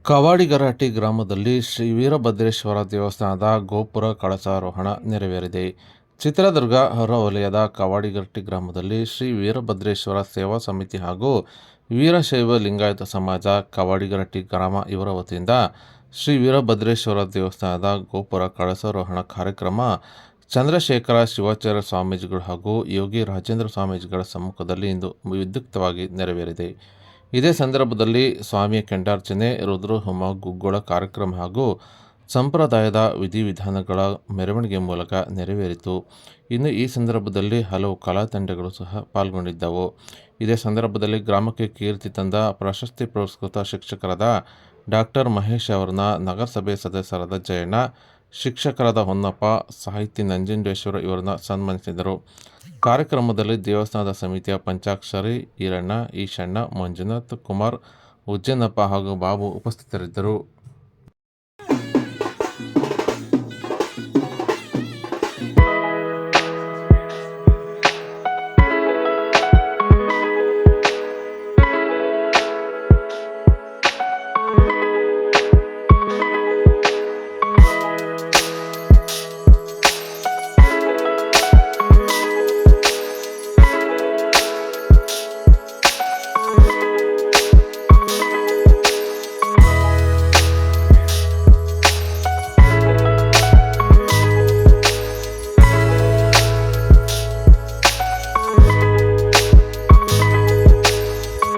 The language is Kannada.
ಕವಾಡಿಗರಹಟ್ಟಿ ಗ್ರಾಮದಲ್ಲಿ ಶ್ರೀ ವೀರಭದ್ರೇಶ್ವರ ದೇವಸ್ಥಾನದ ಗೋಪುರ ಕಳಸಾರೋಹಣ ನೆರವೇರಿದೆ. ಚಿತ್ರದುರ್ಗ ಹೊರವಲಯದ ಕವಾಡಿಗರಹಟ್ಟಿ ಗ್ರಾಮದಲ್ಲಿ ಶ್ರೀ ವೀರಭದ್ರೇಶ್ವರ ಸೇವಾ ಸಮಿತಿ ಹಾಗೂ ವೀರಶೈವ ಲಿಂಗಾಯತ ಸಮಾಜ ಕವಾಡಿಗರಹಟ್ಟಿ ಗ್ರಾಮ ಇವರ ವತಿಯಿಂದ ಶ್ರೀ ವೀರಭದ್ರೇಶ್ವರ ದೇವಸ್ಥಾನದ ಗೋಪುರ ಕಳಸಾರೋಹಣ ಕಾರ್ಯಕ್ರಮ ಚಂದ್ರಶೇಖರ ಶಿವಾಚಾರ್ಯ ಸ್ವಾಮೀಜಿಗಳು ಹಾಗೂ ಯೋಗಿ ರಾಜೇಂದ್ರ ಸ್ವಾಮೀಜಿಗಳ ಸಮ್ಮುಖದಲ್ಲಿ ಇಂದು ವಿದ್ಯುಕ್ತವಾಗಿ ನೆರವೇರಿದೆ. ಇದೇ ಸಂದರ್ಭದಲ್ಲಿ ಸ್ವಾಮಿಯ ಕೆಂಡಾರ್ಚನೆ, ರುದ್ರಹೋಮ, ಗುಗ್ಗಳ ಕಾರ್ಯಕ್ರಮ ಹಾಗೂ ಸಂಪ್ರದಾಯದ ವಿಧಿವಿಧಾನಗಳ ಮೆರವಣಿಗೆ ಮೂಲಕ ನೆರವೇರಿತು. ಇನ್ನು ಈ ಸಂದರ್ಭದಲ್ಲಿ ಹಲವು ಕಲಾ ತಂಡಗಳು ಸಹ ಪಾಲ್ಗೊಂಡಿದ್ದವು. ಇದೇ ಸಂದರ್ಭದಲ್ಲಿ ಗ್ರಾಮಕ್ಕೆ ಕೀರ್ತಿ ತಂದ ಪ್ರಶಸ್ತಿ ಪುರಸ್ಕೃತ ಶಿಕ್ಷಕರಾದ ಡಾಕ್ಟರ್ ಮಹೇಶ್ ಅವರನ್ನ, ನಗರಸಭೆ ಸದಸ್ಯರಾದ ಜಯಣ್ಣ, ಶಿಕ್ಷಕರಾದ ಹೊನ್ನಪ್ಪ, ಸಾಹಿತಿ ನಂಜುಂಡೇಶ್ವರ ಇವರನ್ನ ಸನ್ಮಾನಿಸಿದರು. ಕಾರ್ಯಕ್ರಮದಲ್ಲಿ ದೇವಸ್ಥಾನದ ಸಮಿತಿಯ ಪಂಚಾಕ್ಷರಿ, ಈರಣ್ಣ, ಈಶಣ್ಣ, ಮಂಜುನಾಥ್, ಕುಮಾರ್, ಉಜ್ಜನಪ್ಪ ಹಾಗೂ ಬಾಬು ಉಪಸ್ಥಿತರಿದ್ದರು.